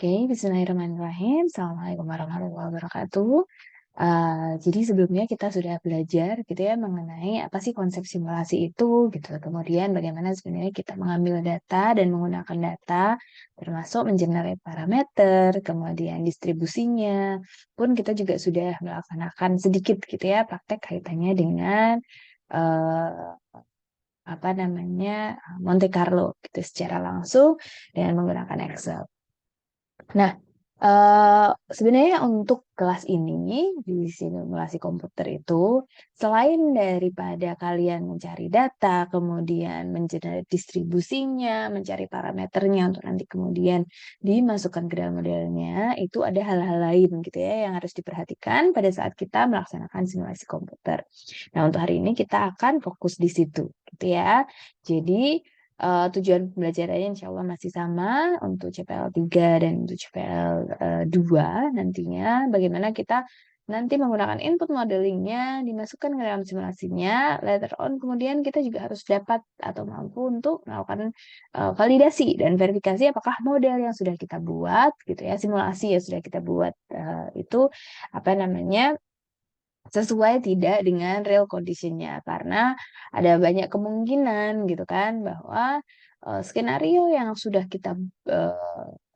Oke, bismillahirrahmanirrahim. Assalamualaikum warahmatullahi wabarakatuh. Jadi sebelumnya kita sudah belajar gitu ya mengenai apa sih konsep simulasi itu gitu. Kemudian bagaimana sebenarnya kita mengambil data dan menggunakan data termasuk mengenerate parameter, kemudian distribusinya. Pun kita juga sudah melaksanakan sedikit gitu ya praktek kaitannya dengan eh, apa namanya Monte Carlo gitu secara langsung dengan menggunakan Excel. Nah, sebenarnya untuk kelas ini di simulasi komputer itu, selain daripada kalian mencari data, kemudian mencari distribusinya, mencari parameternya untuk nanti kemudian dimasukkan ke dalam modelnya, itu ada hal-hal lain gitu ya yang harus diperhatikan pada saat kita melaksanakan simulasi komputer. Nah, untuk hari ini kita akan fokus di situ gitu ya. Jadi tujuan pembelajarannya insya Allah masih sama untuk CPL 3 dan untuk CPL 2 nantinya. Bagaimana kita nanti menggunakan input modelingnya, dimasukkan ke dalam simulasinya, later on kemudian kita juga harus dapat atau mampu untuk melakukan validasi dan verifikasi apakah model yang sudah kita buat, gitu ya, simulasi yang sudah kita buat itu apa namanya sesuai tidak dengan real conditionnya karena ada banyak kemungkinan gitu kan bahwa skenario yang sudah kita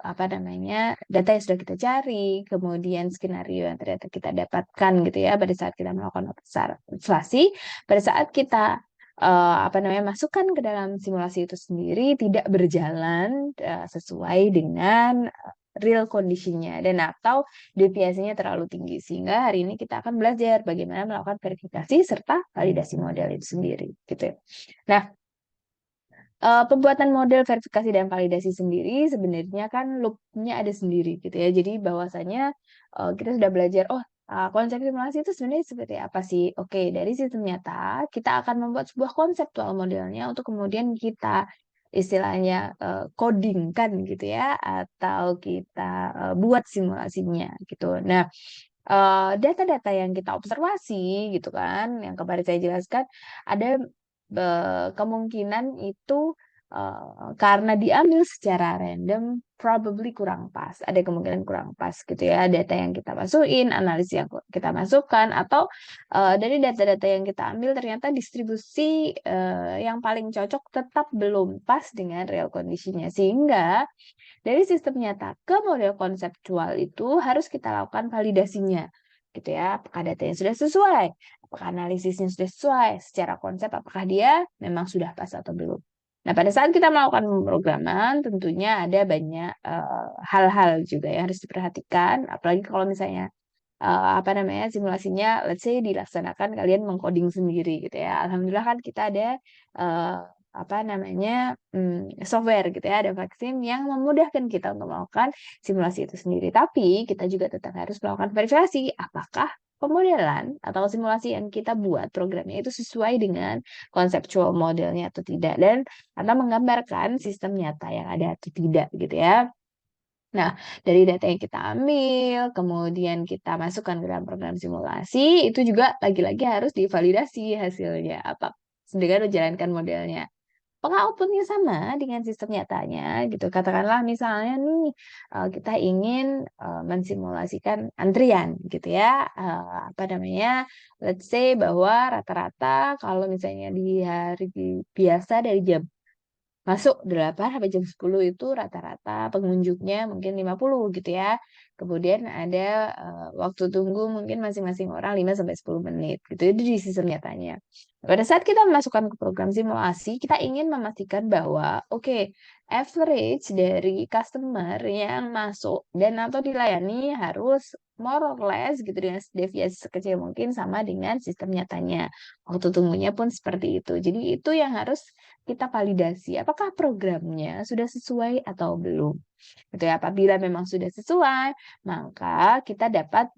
apa namanya data yang sudah kita cari kemudian skenario yang ternyata kita dapatkan gitu ya pada saat kita melakukan observasi pada saat kita apa namanya masukkan ke dalam simulasi itu sendiri tidak berjalan sesuai dengan real conditionnya dan atau deviasinya terlalu tinggi. Sehingga hari ini kita akan belajar bagaimana melakukan verifikasi serta validasi model itu sendiri. Gitu ya. Nah, pembuatan model verifikasi dan validasi sendiri sebenarnya kan loop-nya ada sendiri gitu ya. Jadi bahwasanya kita sudah belajar, konsep simulasi itu sebenarnya seperti apa sih? Oke, dari sistem nyata kita akan membuat sebuah konseptual modelnya untuk kemudian kita istilahnya coding-kan gitu ya, atau kita buat simulasinya gitu. Nah, data-data yang kita observasi gitu kan, yang kemarin saya jelaskan, ada kemungkinan itu karena diambil secara random, probably kurang pas. Ada kemungkinan kurang pas gitu ya, data yang kita masukin, analisis yang kita masukkan, atau dari data-data yang kita ambil ternyata distribusi yang paling cocok tetap belum pas dengan real conditionnya. Sehingga dari sistem nyata ke model konseptual itu harus kita lakukan validasinya, gitu ya. Apakah datanya sudah sesuai? Apakah analisisnya sudah sesuai? Secara konsep, apakah dia memang sudah pas atau belum? Nah, pada saat kita melakukan pemrograman, tentunya ada banyak hal-hal juga yang harus diperhatikan. Apalagi kalau misalnya apa namanya simulasinya, let's say dilaksanakan kalian mengcoding sendiri gitu ya. Alhamdulillah kan kita ada eh, apa namanya software gitu ya, ada vaksin yang memudahkan kita untuk melakukan simulasi itu sendiri. Tapi kita juga tetap harus melakukan verifikasi apakah pemodelan atau simulasi yang kita buat programnya itu sesuai dengan konseptual modelnya atau tidak dan atau menggambarkan sistem nyata yang ada atau tidak gitu ya. Nah, dari data yang kita ambil, kemudian kita masukkan ke dalam program simulasi, itu juga lagi-lagi harus divalidasi hasilnya. Apa dengan menjalankan modelnya. Apakah outputnya sama dengan sistem nyatanya gitu. Katakanlah misalnya nih kita ingin mensimulasikan antrian gitu ya. Apa namanya? Let's say bahwa rata-rata kalau misalnya di hari biasa dari jam masuk 8 sampai jam 10 itu rata-rata pengunjungnya mungkin 50 gitu ya. Kemudian ada waktu tunggu mungkin masing-masing orang 5 sampai 10 menit gitu. Itu di sistem nyatanya. Pada saat kita memasukkan ke program simulasi, kita ingin memastikan bahwa oke, average dari customer yang masuk dan atau dilayani harus more or less gitu dengan deviasi sekecil mungkin sama dengan sistem nyatanya. Waktu tunggunya pun seperti itu. Jadi itu yang harus kita validasi apakah programnya sudah sesuai atau belum. Gitu ya. Apabila memang sudah sesuai, maka kita dapat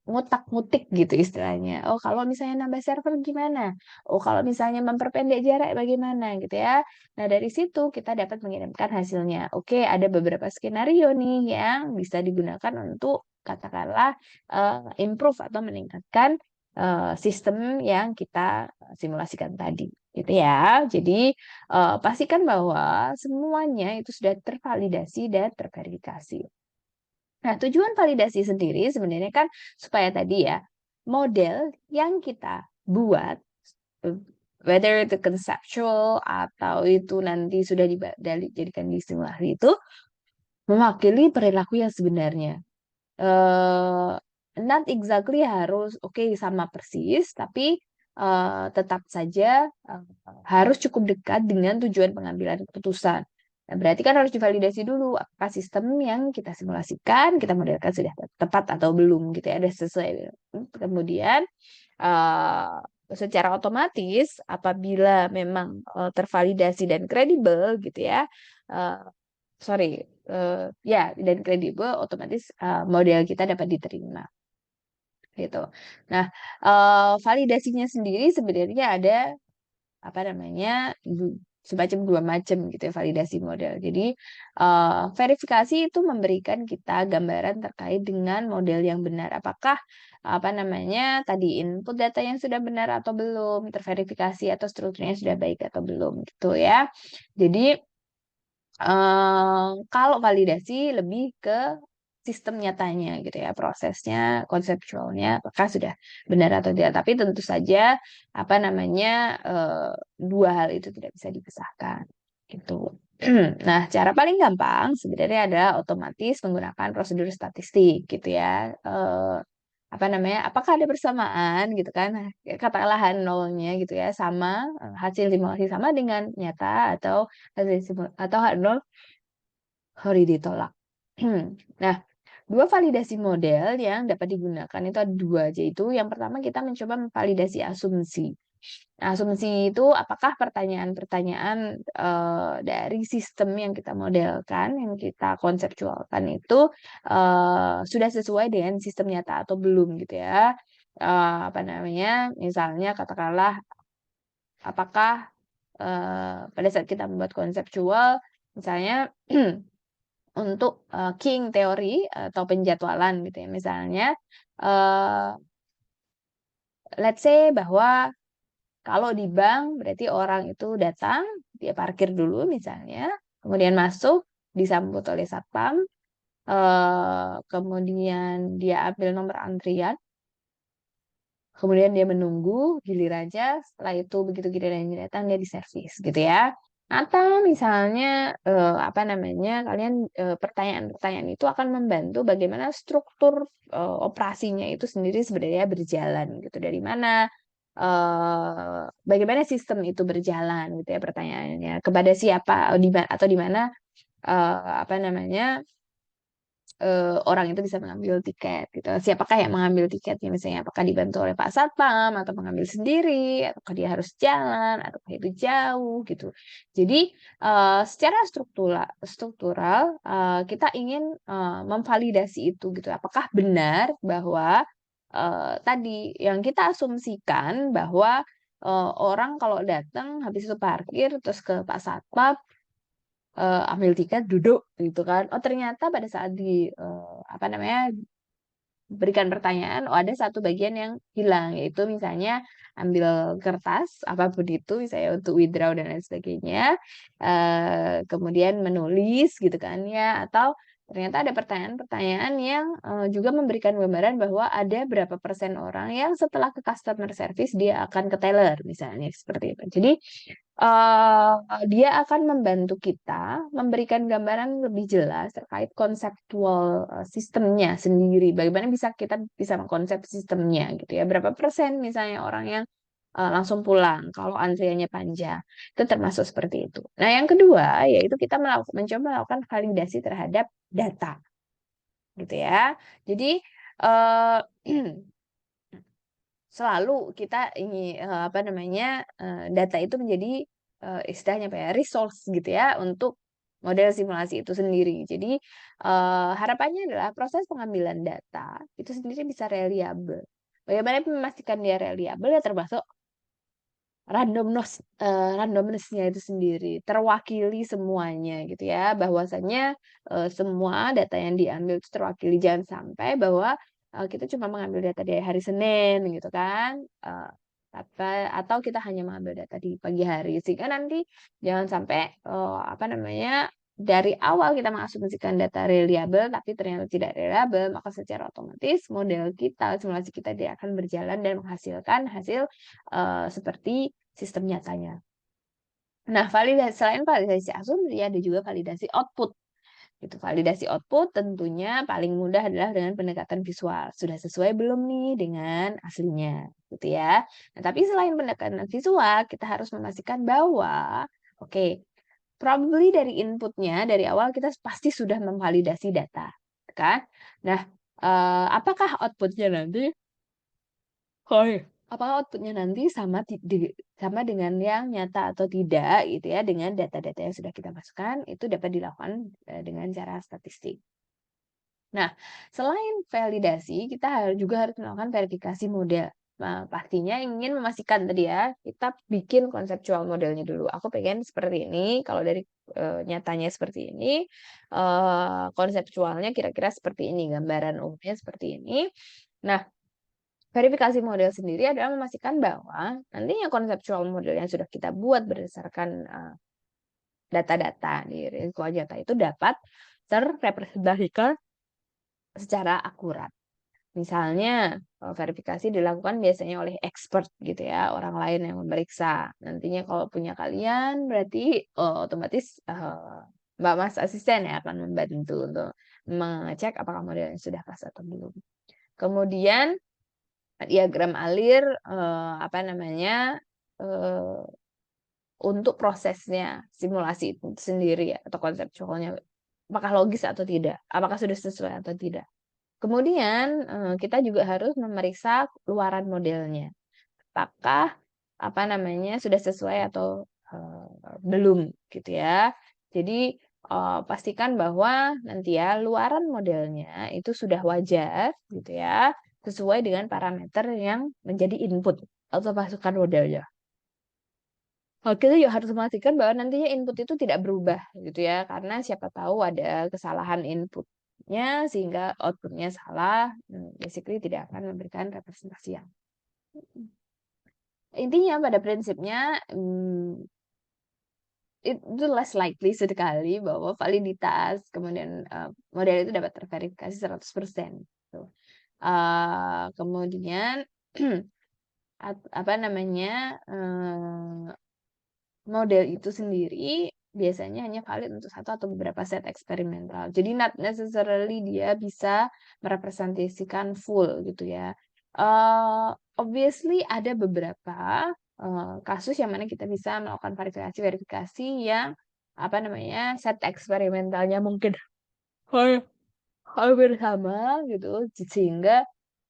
ngutak-ngutik gitu istilahnya. Oh, kalau misalnya nambah server gimana? Oh, kalau misalnya memperpendek jarak bagaimana gitu ya. Nah, dari situ kita dapat mengirimkan hasilnya. Oke, ada beberapa skenario nih yang bisa digunakan untuk katakanlah improve atau meningkatkan sistem yang kita simulasikan tadi gitu ya. Jadi pastikan bahwa semuanya itu sudah tervalidasi dan terverifikasi. Nah, tujuan validasi sendiri sebenarnya kan supaya tadi ya, model yang kita buat, eee, whether itu conceptual atau itu nanti sudah dijadikan di simulasi itu, mewakili perilaku yang sebenarnya. Eee, Not exactly harus oke sama persis, tapi, tetap saja, harus cukup dekat dengan tujuan pengambilan keputusan. Nah, berarti kan harus divalidasi dulu apakah sistem yang kita simulasikan, kita modelkan sudah tepat atau belum gitu ya, sudah sesuai. Kemudian, eee, secara otomatis apabila memang, tervalidasi dan kredibel gitu ya, eee sorry, ya dan kredibel otomatis, model kita dapat diterima, gitu. Nah, validasinya sendiri sebenarnya ada, apa namanya, semacam 2 macam gitu ya validasi model. Jadi, verifikasi itu memberikan kita gambaran terkait dengan model yang benar. Apakah, apa namanya, tadi input data yang sudah benar atau belum, terverifikasi atau strukturnya sudah baik atau belum, gitu ya. Jadi kalau validasi lebih ke sistem nyatanya gitu ya, prosesnya, konseptualnya apakah sudah benar atau tidak. Tapi tentu saja, apa namanya, 2 hal itu tidak bisa dipisahkan, gitu. Nah, cara paling gampang sebenarnya adalah otomatis menggunakan prosedur statistik gitu ya, apa namanya, apakah ada persamaan gitu kan, nah, katakanlah H0-nya gitu ya sama, hasil simulasi sama dengan nyata atau hasil atau H0 sorry ditolak. Nah, 2 validasi model yang dapat digunakan itu ada 2, yaitu yang pertama kita mencoba memvalidasi asumsi. Nah, asumsi itu apakah pertanyaan-pertanyaan, dari sistem yang kita modelkan, yang kita konseptualkan itu, sudah sesuai dengan sistem nyata atau belum gitu ya. Apa namanya, misalnya katakanlah apakah, pada saat kita membuat konseptual misalnya untuk, king teori atau penjadwalan gitu ya misalnya, eee, let's say bahwa kalau di bank berarti orang itu datang, dia parkir dulu misalnya, kemudian masuk, disambut oleh satpam, kemudian dia ambil nomor antrian, kemudian dia menunggu gilirannya, setelah itu begitu gilirannya datang dia diservis gitu ya. Atau misalnya, apa namanya, kalian, pertanyaan-pertanyaan itu akan membantu bagaimana struktur, operasinya itu sendiri sebenarnya berjalan gitu, dari mana, bagaimana sistem itu berjalan gitu ya pertanyaannya, kepada siapa, atau di mana, apa namanya, orang itu bisa mengambil tiket gitu. Siapakah yang mengambil tiketnya misalnya, apakah dibantu oleh Pak Satpam atau mengambil sendiri, ataukah dia harus jalan, ataukah itu jauh gitu. Jadi, secara struktural, kita ingin, memvalidasi itu gitu. Apakah benar bahwa, tadi yang kita asumsikan bahwa, orang kalau datang habis itu parkir terus ke Pak Satpam ambil tiket, duduk, gitu kan. Oh ternyata pada saat apa namanya, berikan pertanyaan, oh ada satu bagian yang hilang, yaitu misalnya ambil kertas, apapun itu, misalnya untuk withdraw dan lain sebagainya, kemudian menulis gitu kan ya, atau ternyata ada pertanyaan-pertanyaan yang, juga memberikan gambaran bahwa ada berapa persen orang yang setelah ke customer service dia akan ke teller, misalnya seperti itu. Jadi dia akan membantu kita memberikan gambaran lebih jelas terkait konseptual, sistemnya sendiri. Bagaimana kita bisa mengkonsep sistemnya gitu ya. Berapa persen misalnya orang yang, langsung pulang kalau antriannya panjang, itu termasuk seperti itu. Nah yang kedua yaitu kita mencoba melakukan validasi terhadap data gitu ya. Jadi, eee selalu kita ini, apa namanya, data itu menjadi, istilahnya apa ya, resource gitu ya untuk model simulasi itu sendiri. Jadi, harapannya adalah proses pengambilan data itu sendiri bisa reliable. Bagaimana memastikan dia reliable ya termasuk randomness-nya itu sendiri, terwakili semuanya gitu ya, bahwasanya, semua data yang diambil itu terwakili. Jangan sampai bahwa, kita cuma mengambil data dari hari Senin gitu kan, atau kita hanya mengambil data di pagi hari, sehingga nanti jangan sampai, apa namanya, dari awal kita mengasumsikan data reliable tapi ternyata tidak reliable, maka secara otomatis model kita, simulasi kita dia akan berjalan dan menghasilkan hasil seperti sistem nyatanya. Nah, selain validasi asumsi ada juga validasi output. Gitu. Validasi output tentunya paling mudah adalah dengan pendekatan visual. Sudah sesuai belum nih dengan aslinya, gitu ya. Nah, tapi selain pendekatan visual, kita harus memastikan bahwa oke, probably dari inputnya dari awal kita pasti sudah memvalidasi data, kan? Nah, apakah outputnya nanti apakah outputnya nanti sama dengan yang nyata atau tidak gitu ya, dengan data-data yang sudah kita masukkan, itu dapat dilakukan, dengan cara statistik. Nah, selain validasi, kita juga harus melakukan verifikasi model. Nah, pastinya ingin memastikan tadi ya, kita bikin konseptual modelnya dulu. Aku pengen seperti ini, kalau dari, nyatanya seperti ini, konseptualnya kira-kira seperti ini, gambaran umumnya seperti ini. Nah, verifikasi model sendiri adalah memastikan bahwa nantinya konseptual model yang sudah kita buat berdasarkan, data-data di risiko nyata itu dapat terrepresentasikan secara akurat. Misalnya, verifikasi dilakukan biasanya oleh expert gitu ya, orang lain yang memeriksa. Nantinya kalau punya kalian berarti, otomatis, Mbak Mas asisten yang akan membantu untuk mengecek apakah modelnya sudah pas atau belum. Kemudian diagram alir, apa namanya, eee, untuk prosesnya simulasi itu sendiri ya atau konseptualnya, apakah logis atau tidak, apakah sudah sesuai atau tidak. Kemudian, kita juga harus memeriksa luaran modelnya. Apakah, apa namanya, sudah sesuai atau, belum gitu ya. Jadi, pastikan bahwa nanti ya luaran modelnya itu sudah wajar gitu ya, sesuai dengan parameter yang menjadi input atau masukan modelnya. Kita juga harus memastikan bahwa nantinya input itu tidak berubah gitu ya, karena siapa tahu ada kesalahan input-nya sehingga output-nya salah, basically tidak akan memberikan representasi yang intinya pada prinsipnya, itu less likely sekali bahwa validitas kemudian, model itu dapat terverifikasi 100% gitu. Kemudian apa namanya, model itu sendiri biasanya hanya valid untuk satu atau beberapa set eksperimental. Jadi not necessarily dia bisa merepresentasikan full gitu ya. Obviously ada beberapa, kasus yang mana kita bisa melakukan verifikasi-verifikasi yang, apa namanya, set eksperimentalnya mungkin hampir sama gitu, sehingga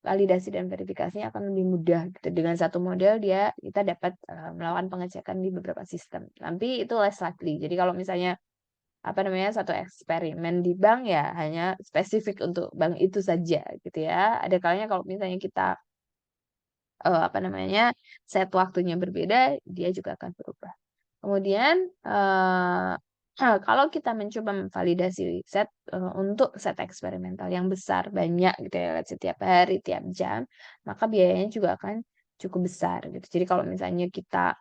validasi dan verifikasinya akan lebih mudah gitu. Dengan satu model kita dapat, melakukan pengecekan di beberapa sistem. Tapi itu less likely. Jadi kalau misalnya, apa namanya, satu eksperimen di bank ya hanya spesifik untuk bank itu saja gitu ya. Ada kalanya kalau misalnya kita, apa namanya, set waktunya berbeda, dia juga akan berubah. Kemudian, kalau kita mencoba memvalidasi untuk set eksperimental yang besar, banyak gitu ya, let's say tiap hari, tiap jam, maka biayanya juga akan cukup besar gitu. Jadi kalau misalnya kita,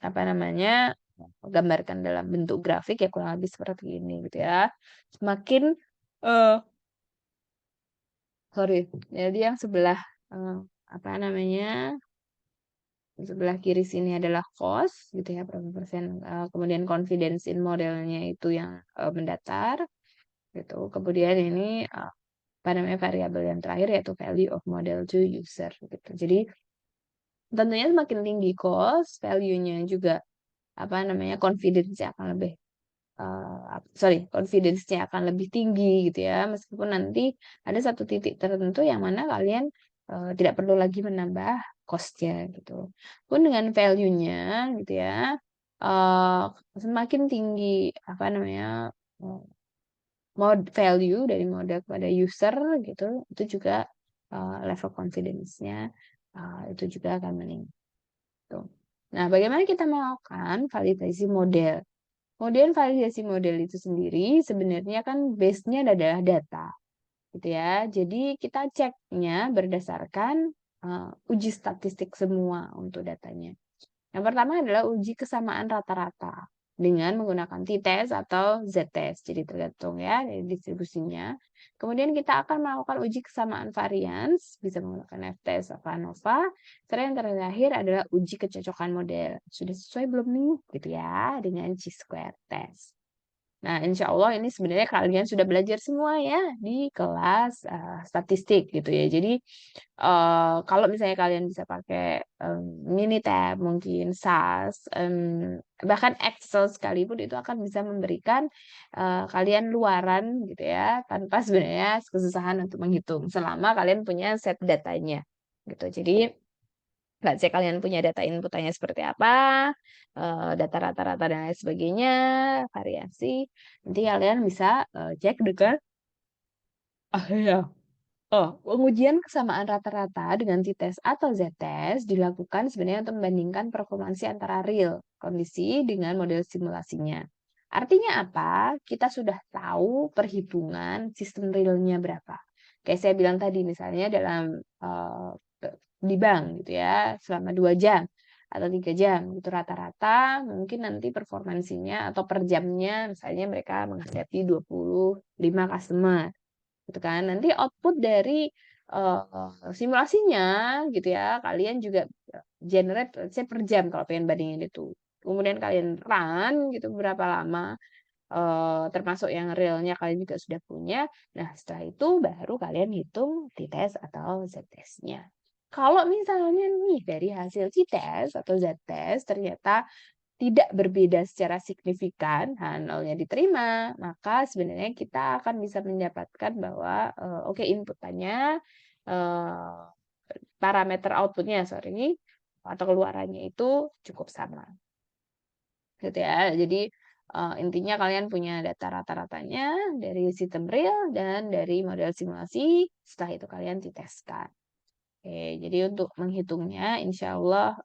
apa namanya, gambarkan dalam bentuk grafik ya kurang lebih seperti ini gitu ya. Semakin sorry, jadi yang sebelah, eee, apa namanya, sebelah kiri sini adalah cost gitu ya, berapa persen, kemudian confidence in modelnya itu yang, mendatar gitu. Kemudian ini, apa namanya, variabel yang terakhir yaitu value of model to user gitu. Jadi tentunya semakin tinggi cost, value-nya juga, apa namanya, confidence-nya akan lebih, confidence-nya akan lebih tinggi gitu ya, meskipun nanti ada satu titik tertentu yang mana kalian, tidak perlu lagi menambah cost-nya gitu. Pun dengan value-nya gitu ya, eee, semakin tinggi, apa namanya, eee, value dari model kepada user gitu, itu juga, level confidence-nya, itu juga akan meningkat, gitu. Nah, bagaimana kita melakukan validasi model? Kemudian validasi model itu sendiri sebenarnya kan base-nya adalah data, gitu ya. Jadi kita ceknya berdasarkan, uji statistik semua untuk datanya. Yang pertama adalah uji kesamaan rata-rata. dengan menggunakan t-test atau z-test. Jadi tergantung ya dari distribusinya. Kemudian kita akan melakukan uji kesamaan varians, bisa menggunakan f-test atau ANOVA. Serta yang terakhir adalah uji kecocokan model. Sudah sesuai belum nih? Gitu ya, dengan chi-square test. Nah, insya Allah ini sebenarnya kalian sudah belajar semua ya di kelas statistik gitu ya. Jadi kalau misalnya kalian bisa pakai Minitab, mungkin SAS, bahkan Excel sekalipun itu akan bisa memberikan kalian luaran gitu ya, tanpa sebenarnya kesusahan untuk menghitung selama kalian punya set datanya gitu. Jadi let's say kalian punya data inputannya seperti apa, data rata-rata dan lain sebagainya, variasi, nanti kalian bisa cek dengan ya. Pengujian kesamaan rata-rata dengan t-test atau z-test dilakukan sebenarnya untuk membandingkan performansi antara real kondisi dengan model simulasinya. Artinya apa? Kita sudah tahu perhitungan sistem realnya berapa. Kayak saya bilang tadi, misalnya dalam di bank gitu ya, selama 2 jam atau 3 jam itu rata-rata mungkin nanti performansinya atau per jamnya misalnya mereka menghadapi 25 customer gitu kan. Nanti output dari simulasinya gitu ya, kalian juga generate saya per jam kalau pengen bandingin itu. Kemudian kalian run gitu berapa lama, termasuk yang realnya kalian juga sudah punya. Nah, setelah itu baru kalian hitung t-test atau z-test-nya. Kalau misalnya nih dari hasil t-test atau z-test ternyata tidak berbeda secara signifikan, nolnya diterima, maka sebenarnya kita akan bisa mendapatkan bahwa oke inputannya parameter outputnya sorry atau keluarannya itu cukup sama, gitu ya. Jadi intinya kalian punya data rata-ratanya dari sistem real dan dari model simulasi. Setelah itu kalian diteskan. Oke, jadi untuk menghitungnya, insya Allah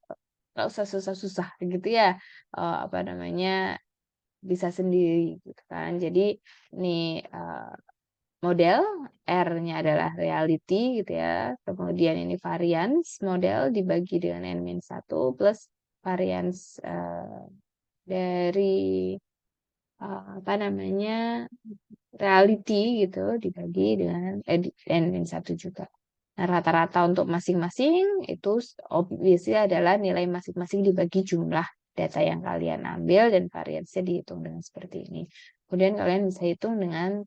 nggak usah susah-susah gitu ya. Apa namanya bisa sendiri gitu kan. Jadi ini model R-nya adalah reality gitu ya. Kemudian ini variance model dibagi dengan N-1 plus variance dari apa namanya reality gitu dibagi dengan N-1 juga. Nah, rata-rata untuk masing-masing itu obviously adalah nilai masing-masing dibagi jumlah data yang kalian ambil dan variansnya dihitung dengan seperti ini. Kemudian kalian bisa hitung dengan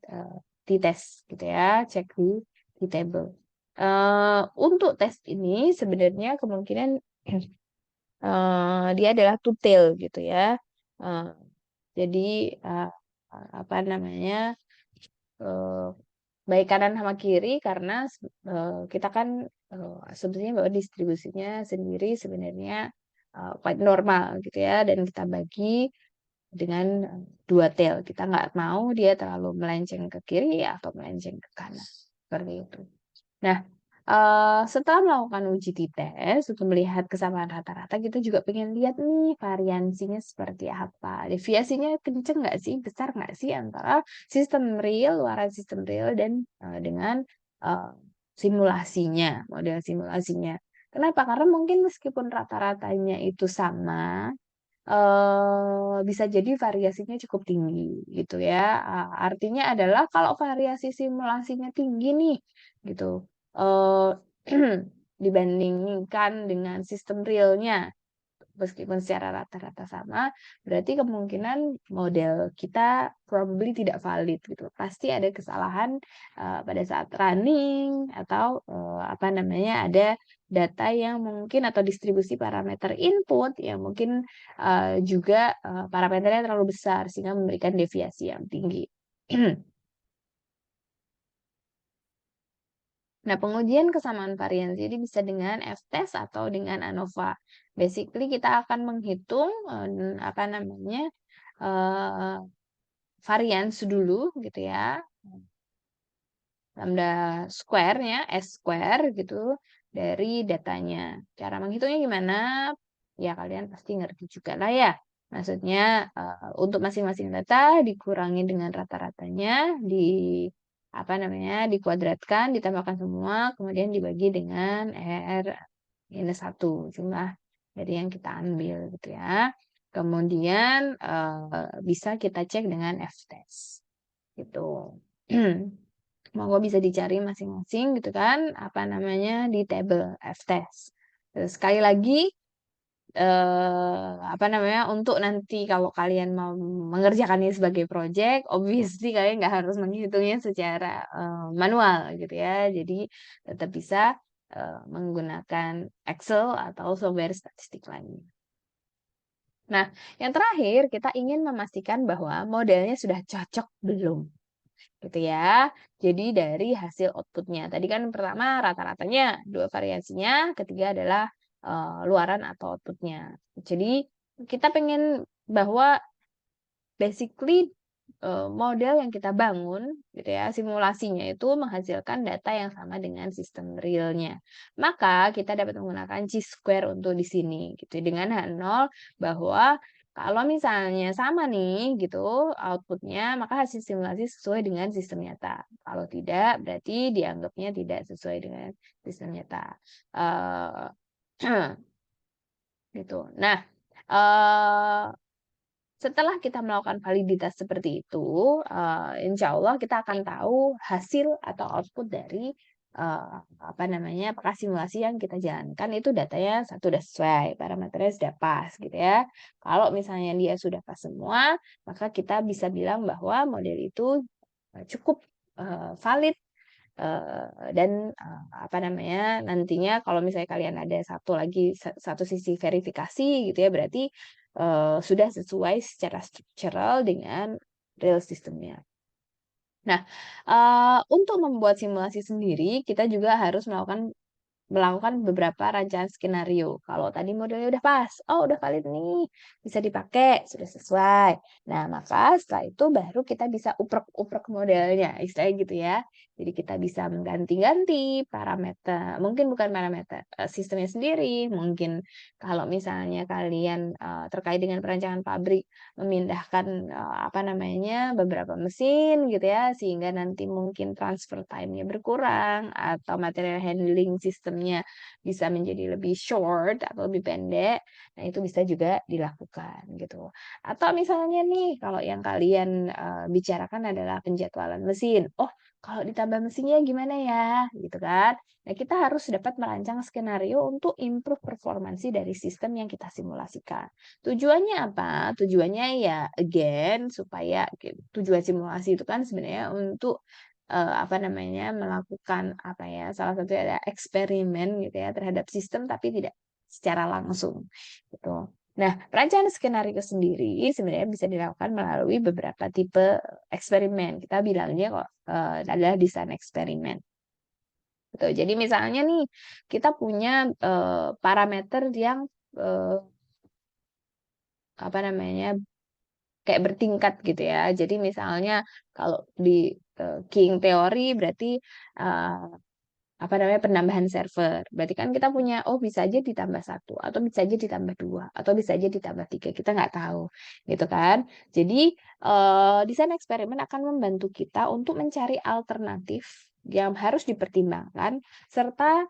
t-test gitu ya, cek di t-table. Untuk tes ini sebenarnya kemungkinan dia adalah two tail gitu ya. Jadi apa namanya baik kanan sama kiri karena kita kan sebetulnya bahwa distribusinya sendiri sebenarnya quite normal gitu ya dan kita bagi dengan dua tail. Kita nggak mau dia terlalu melenceng ke kiri atau melenceng ke kanan seperti itu. Nah, setelah melakukan uji t-test untuk melihat kesamaan rata-rata, kita juga pengen lihat nih variansinya seperti apa. Deviasinya kenceng nggak sih, besar nggak sih antara sistem real, luaran sistem real dan dengan simulasinya, model simulasinya. Kenapa? Karena mungkin meskipun rata-ratanya itu sama, bisa jadi variasinya cukup tinggi gitu ya. Artinya adalah kalau variasi simulasinya tinggi nih gitu, dibandingkan dengan sistem realnya meskipun secara rata-rata sama, berarti kemungkinan model kita probably tidak valid gitu. Pasti ada kesalahan pada saat running atau apa namanya ada data yang mungkin atau distribusi parameter input yang mungkin juga parameternya terlalu besar sehingga memberikan deviasi yang tinggi. Nah, pengujian kesamaan variansi ini bisa dengan f-test atau dengan ANOVA. Basically kita akan menghitung apa namanya varians dulu gitu ya. Lambda square-nya, S square gitu dari datanya. Cara menghitungnya gimana? Ya kalian pasti ngerti juga lah ya. Maksudnya untuk masing-masing data dikurangi dengan rata-ratanya di apa namanya dikuadratkan ditambahkan semua kemudian dibagi dengan R minus 1 jumlah dari yang kita ambil gitu ya. Kemudian bisa kita cek dengan F-test gitu. Monggo bisa dicari masing-masing gitu kan, apa namanya, di tabel F-test. Terus sekali lagi, apa namanya, untuk nanti kalau kalian mau mengerjakannya sebagai project, obviously kalian nggak harus menghitungnya secara manual gitu ya. Jadi tetap bisa menggunakan Excel atau software statistik lainnya. Nah, yang terakhir kita ingin memastikan bahwa modelnya sudah cocok belum, gitu ya. Jadi dari hasil outputnya. Tadi kan pertama rata-ratanya, dua variasinya, ketiga adalah luaran atau outputnya. Jadi kita pengen bahwa basically model yang kita bangun gitu ya, simulasinya itu menghasilkan data yang sama dengan sistem realnya. Maka kita dapat menggunakan chi-square untuk di sini gitu dengan H0 bahwa kalau misalnya sama nih gitu outputnya, maka hasil simulasi sesuai dengan sistem nyata. Kalau tidak, berarti dianggapnya tidak sesuai dengan sistem nyata. Gitu. Nah, eh setelah kita melakukan validitas seperti itu, insya Allah kita akan tahu hasil atau output dari apa namanya, apakah simulasi yang kita jalankan itu datanya satu udah sesuai, parameternya sudah pas gitu ya. Kalau misalnya dia sudah pas semua, maka kita bisa bilang bahwa model itu cukup valid dan apa namanya, nantinya kalau misalnya kalian ada satu lagi satu sisi verifikasi gitu ya, berarti sudah sesuai secara struktural dengan real system-nya. Nah, untuk membuat simulasi sendiri, kita juga harus melakukan beberapa rangkaian skenario. Kalau tadi modelnya udah pas, oh udah valid nih, bisa dipakai, sudah sesuai. Nah, maka setelah itu baru kita bisa uprek-uprek modelnya, istilahnya gitu ya. Jadi kita bisa mengganti-ganti parameter, mungkin bukan parameter, sistemnya sendiri, mungkin kalau misalnya kalian terkait dengan perancangan pabrik, memindahkan apa namanya, beberapa mesin gitu ya, sehingga nanti mungkin transfer time-nya berkurang atau material handling sistemnya bisa menjadi lebih short atau lebih pendek. Nah, itu bisa juga dilakukan gitu. Atau misalnya nih, kalau yang kalian bicarakan adalah penjadwalan mesin. Oh, kalau ditambah mesinnya gimana ya? Gitu kan. Nah, kita harus dapat merancang skenario untuk improve performansi dari sistem yang kita simulasikan. Tujuannya apa? Tujuannya ya again supaya tujuan simulasi itu kan sebenarnya untuk apa namanya, melakukan apa ya, salah satunya ada eksperimen gitu ya terhadap sistem tapi tidak secara langsung gitu. Nah, perancangan skenario sendiri sebenarnya bisa dilakukan melalui beberapa tipe eksperimen. Kita bilangnya kok adalah desain eksperimen. Gitu. Jadi misalnya nih kita punya parameter yang eh, apa namanya, kayak bertingkat gitu ya. Jadi misalnya kalau di King teori berarti eh, apa namanya, penambahan server. Berarti kan kita punya, oh bisa aja ditambah satu, atau bisa aja ditambah dua, atau bisa aja ditambah tiga. Kita nggak tahu, gitu kan. Jadi desain eksperimen akan membantu kita untuk mencari alternatif yang harus dipertimbangkan, serta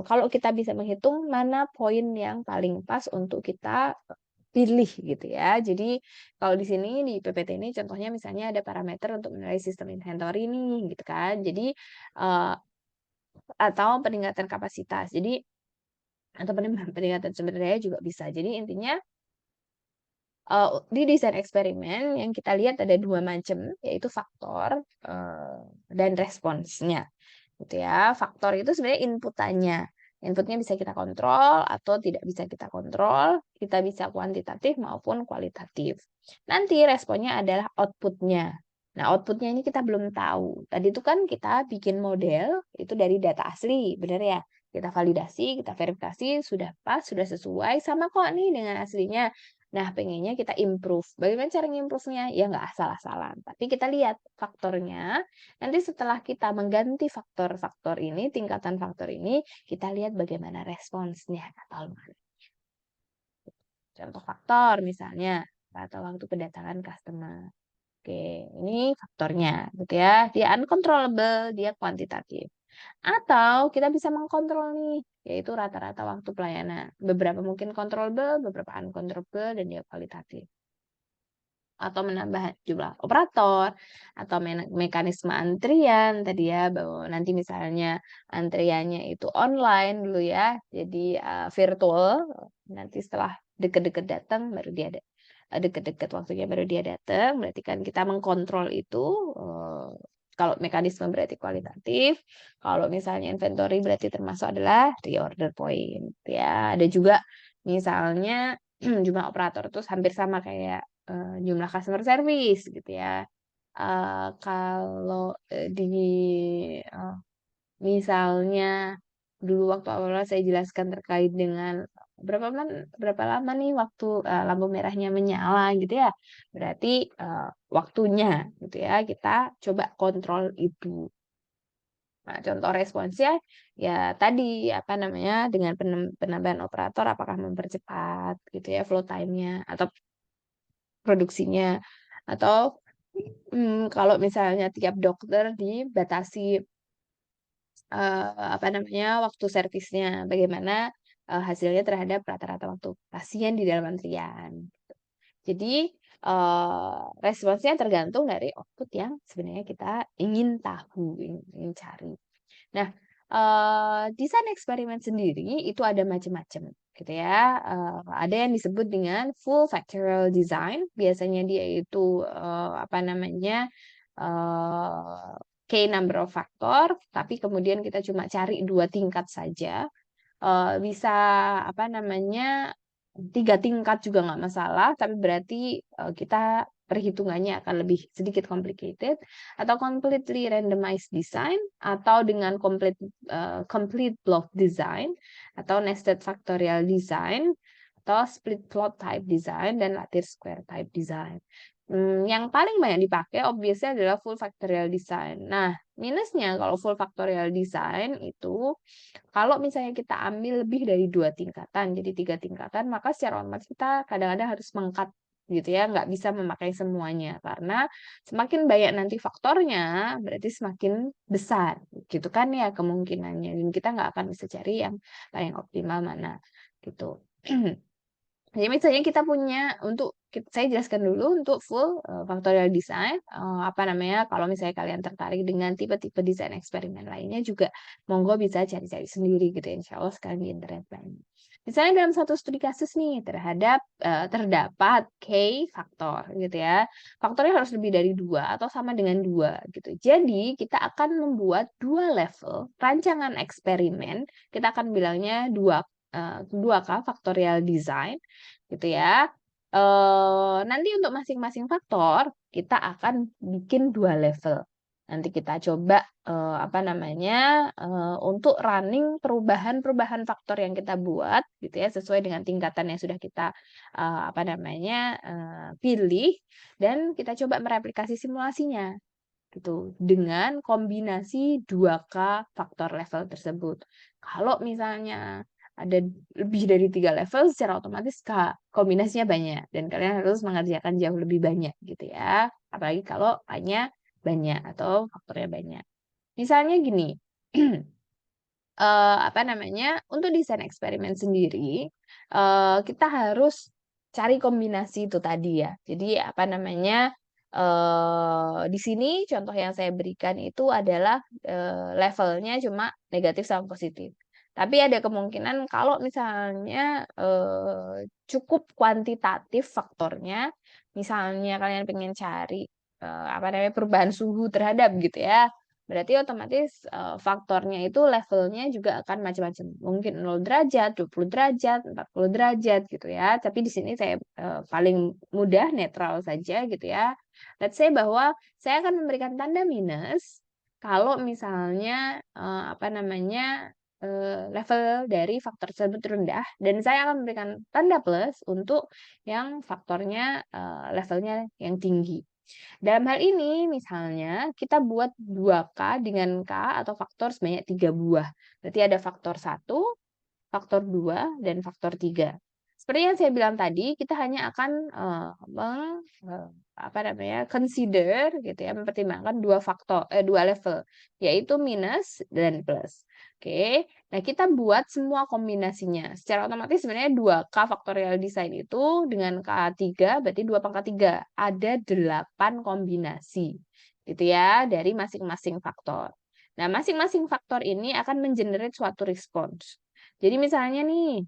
kalau kita bisa menghitung mana poin yang paling pas untuk kita pilih gitu ya. Jadi kalau di sini di PPT ini contohnya misalnya ada parameter untuk menilai sistem inventory nih gitu kan. Jadi eh, atau peningkatan kapasitas. Jadi atau peningkatan sumber daya juga bisa. Jadi intinya di desain eksperimen yang kita lihat ada dua macam, yaitu faktor dan responsnya, gitu ya. Faktor itu sebenarnya inputannya. Inputnya bisa kita kontrol atau tidak bisa kita kontrol. Kita bisa kuantitatif maupun kualitatif. Nanti responnya adalah outputnya. Nah, outputnya ini kita belum tahu. Tadi itu kan kita bikin model itu dari data asli, benar ya? Kita validasi, kita verifikasi, sudah pas, sudah sesuai, sama kok nih dengan aslinya. Nah, pengennya kita improve. Bagaimana cara improve-nya? Ya nggak asal-asalan. Tapi kita lihat faktornya. Nanti setelah kita mengganti faktor-faktor ini, tingkatan faktor ini, kita lihat bagaimana responsnya atau contoh faktor misalnya atau waktu kedatangan customer. Oke, ini faktornya gitu ya. Dia uncontrollable, dia kuantitatif. Atau kita bisa mengkontrol nih, yaitu rata-rata waktu pelayanan. Beberapa mungkin controllable, beberapa uncontrollable, dan dia kualitatif. Atau menambah jumlah operator, atau mekanisme antrian tadi ya, bahwa nanti misalnya antriannya itu online dulu ya, jadi, virtual, nanti setelah deket-deket datang baru dia deket-deket waktunya baru dia datang, berarti kan kita mengkontrol itu, kalau mekanisme berarti kualitatif, kalau misalnya inventory berarti termasuk adalah reorder point ya. Ada juga misalnya jumlah operator itu hampir sama kayak jumlah customer service gitu ya. Kalau, eee, misalnya dulu waktu awal-awal saya jelaskan terkait dengan berapa lama nih waktu, lampu merahnya menyala gitu ya, berarti, waktunya gitu ya, kita coba kontrol itu. Nah, contoh responsnya ya tadi, apa namanya, dengan penambahan operator apakah mempercepat gitu ya flow time-nya atau produksinya, atau, kalau misalnya tiap dokter dibatasi, apa namanya, waktu servisnya, bagaimana, hasilnya terhadap rata-rata waktu pasien di dalam antrian. Jadi, responsnya tergantung dari output yang sebenarnya kita ingin tahu, ingin cari. Nah, desain eksperimen sendiri itu ada macam-macam gitu ya, ada yang disebut dengan full factorial design, biasanya dia itu, apa namanya, eee, K number of factor, tapi kemudian kita cuma cari 2 tingkat saja, bisa apa namanya, 3 tingkat juga nggak masalah, tapi berarti, kita perhitungannya akan lebih sedikit complicated, atau completely randomized design, atau dengan complete block design, atau nested factorial design, atau split plot type design, dan lattice square type design. Yang paling banyak dipakai obviously adalah full factorial design. Nah, minusnya kalau full factorial design itu kalau misalnya kita ambil lebih dari 2 tingkatan, jadi 3 tingkatan, maka secara otomatis kita kadang-kadang harus meng-cut gitu ya, nggak bisa memakai semuanya. Karena semakin banyak nanti faktornya, berarti semakin besar gitu kan ya kemungkinannya, dan kita nggak akan bisa cari yang paling optimal mana, gitu. Jadi misalnya kita punya saya jelaskan dulu untuk full, factorial design, apa namanya, kalau misalnya kalian tertarik dengan tipe-tipe desain eksperimen lainnya juga monggo bisa cari-cari sendiri gitu ya, insya Allah sekarang di internet banyak. Misalnya dalam satu studi kasus nih terdapat K faktor gitu ya, faktornya harus lebih dari 2 atau sama dengan 2 gitu. Jadi kita akan membuat 2 level rancangan eksperimen, kita akan bilangnya 2K faktorial design gitu ya. Nanti untuk masing-masing faktor, kita akan bikin 2 level. Nanti kita coba, apa namanya, untuk running perubahan-perubahan faktor yang kita buat gitu ya, sesuai dengan tingkatan yang sudah kita, apa namanya, pilih, dan kita coba mereplikasi simulasinya gitu, dengan kombinasi 2K faktor level tersebut. Kalau misalnya ada lebih dari 3 level, secara otomatis kombinasinya banyak dan kalian harus mengerjakan jauh lebih banyak gitu ya. Apalagi kalau hanya banyak atau faktornya banyak. Misalnya gini, apa namanya, untuk desain eksperimen sendiri, kita harus cari kombinasi itu tadi ya. Jadi apa namanya, di sini contoh yang saya berikan itu adalah, levelnya cuma negatif sama positif. Tapi ada kemungkinan kalau misalnya, cukup kuantitatif faktornya, misalnya kalian pengen cari, apa namanya, perubahan suhu terhadap gitu ya, berarti otomatis, faktornya itu levelnya juga akan macam-macam. Mungkin 0 derajat, 20 derajat, 40 derajat gitu ya. Tapi di sini saya, paling mudah netral saja gitu ya. Let's say bahwa saya akan memberikan tanda minus kalau misalnya, apa namanya, level dari faktor tersebut rendah, dan saya akan memberikan tanda plus untuk yang faktornya, levelnya yang tinggi. Dalam hal ini misalnya kita buat 2K dengan K atau faktor sebanyak 3 buah. Berarti ada faktor 1, faktor 2, dan faktor 3. seperti yang saya bilang tadi, kita hanya akan, consider gitu ya, mempertimbangkan 2 level, yaitu minus dan plus. Oke, nah kita buat semua kombinasinya. Secara otomatis sebenarnya 2K faktorial design itu dengan K3 berarti 2 pangkat 3, ada 8 kombinasi, gitu ya, dari masing-masing faktor. Nah, masing-masing faktor ini akan men-generate suatu respons. Jadi misalnya nih,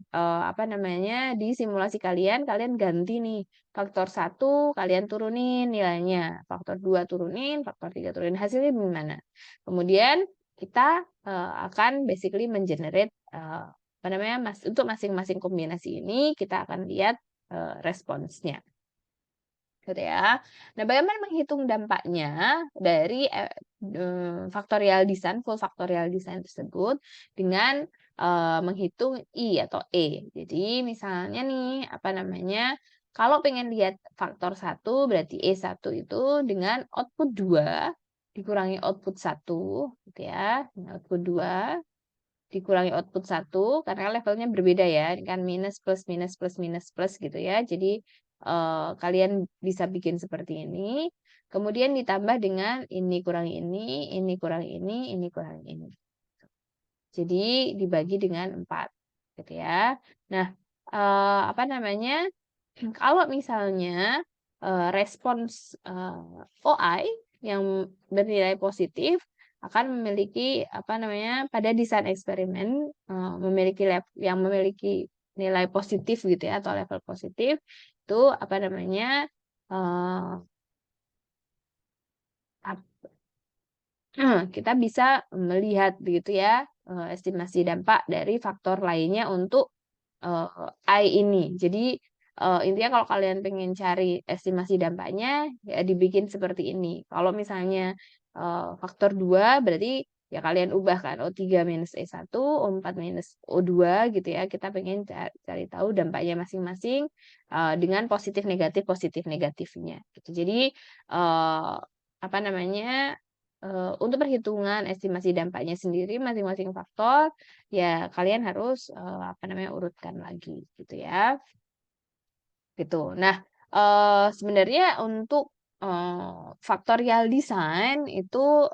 di simulasi kalian, kalian ganti nih, faktor 1 kalian turunin nilainya, faktor 2 turunin, faktor 3 turunin, hasilnya gimana? Kemudian kita, akan basically men-generate, untuk masing-masing kombinasi ini kita akan lihat, responsnya. Gitu ya. Nah, bagaimana menghitung dampaknya dari, full factorial design tersebut dengan, menghitung I atau E. Jadi misalnya nih, kalau pengen lihat faktor 1 berarti E1 itu dengan output 2 dikurangi output 1 gitu ya, output 2 dikurangi output 1 karena levelnya berbeda ya, ini kan minus, plus, minus, plus, minus, plus gitu ya. Jadi, kalian bisa bikin seperti ini, kemudian ditambah dengan ini kurang ini kurang ini kurang ini. Jadi dibagi dengan 4 gitu ya. Nah, kalau misalnya, respons, OI yang bernilai positif akan memiliki, pada desain eksperimen, memiliki nilai positif gitu ya, atau level positif, itu, eee, ap kita bisa melihat begitu ya, estimasi dampak dari faktor lainnya untuk I ini. Jadi, intinya kalau kalian pengen cari estimasi dampaknya, ya dibikin seperti ini. Kalau misalnya, faktor 2 berarti ya kalian ubah kan, O3 minus E1, O4 minus O2 gitu ya. Kita pengen cari tahu dampaknya masing-masing, dengan positif negatifnya gitu. Jadi, eee, apa namanya, untuk perhitungan estimasi dampaknya sendiri masing-masing faktor ya kalian harus, urutkan lagi gitu ya, gitu. Nah, sebenarnya untuk, factorial design itu,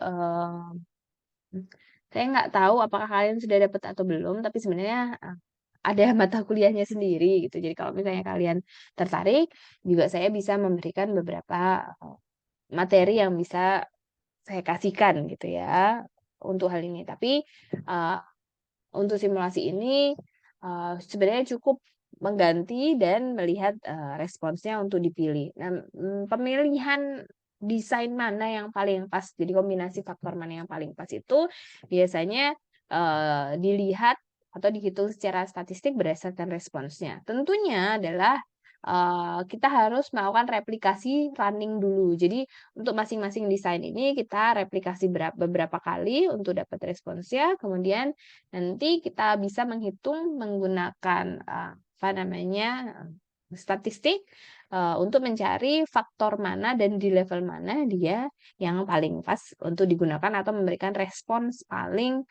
saya nggak tahu apakah kalian sudah dapat atau belum, tapi sebenarnya, ada mata kuliahnya sendiri gitu. Jadi kalau misalnya kalian tertarik, juga saya bisa memberikan beberapa, materi yang bisa saya kasihkan gitu ya, untuk hal ini. Tapi, eee untuk simulasi ini, sebenarnya cukup mengganti dan melihat, responsnya untuk dipilih. Nah, pemilihan desain mana yang paling pas, jadi kombinasi faktor mana yang paling pas itu biasanya, dilihat atau dihitung secara statistik berdasarkan responsnya. Tentunya adalah, kita harus melakukan replikasi running dulu. Jadi untuk masing-masing desain ini kita replikasi beberapa kali untuk dapat responsnya, kemudian nanti kita bisa menghitung menggunakan, statistik, untuk mencari faktor mana dan di level mana dia yang paling pas untuk digunakan atau memberikan respons paling,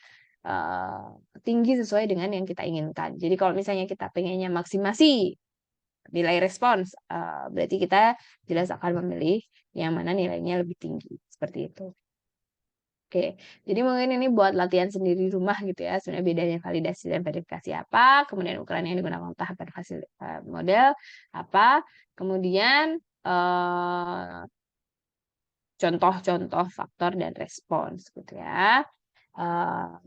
eee, tinggi sesuai dengan yang kita inginkan. Jadi kalau misalnya kita pengennya maksimasi nilai respons, berarti kita jelas akan memilih yang mana nilainya lebih tinggi, seperti itu. Oke, jadi mungkin ini buat latihan sendiri di rumah gitu ya, sebenarnya bedanya validasi dan verifikasi apa, kemudian ukuran yang digunakan untuk tahapan hasil, model apa, kemudian, contoh-contoh faktor dan respons gitu ya.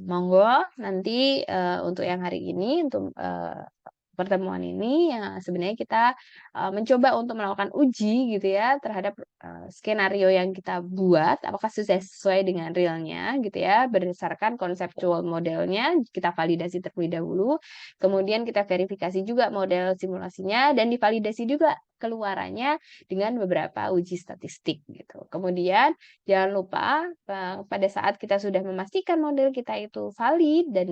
Monggo nanti, untuk yang hari ini, untuk, pertemuan ini ya sebenarnya kita, mencoba untuk melakukan uji gitu ya terhadap, skenario yang kita buat, apakah sesuai dengan realnya gitu ya, berdasarkan conceptual modelnya, kita validasi terlebih dahulu, kemudian kita verifikasi juga model simulasinya dan divalidasi juga keluarannya dengan beberapa uji statistik gitu. Kemudian jangan lupa, pada saat kita sudah memastikan model kita itu valid dan,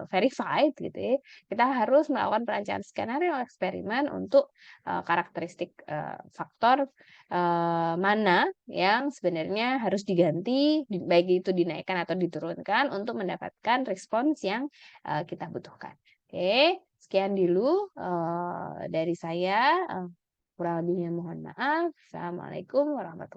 verified gitu ya, kita harus melakukan perancangan skenario eksperimen untuk, karakteristik, faktor, mana yang sebenarnya harus diganti, baik itu dinaikkan atau diturunkan untuk mendapatkan respons yang, kita butuhkan. Oke, sekian dulu, dari saya, kurang lebihnya mohon maaf. Assalamualaikum warahmatullahi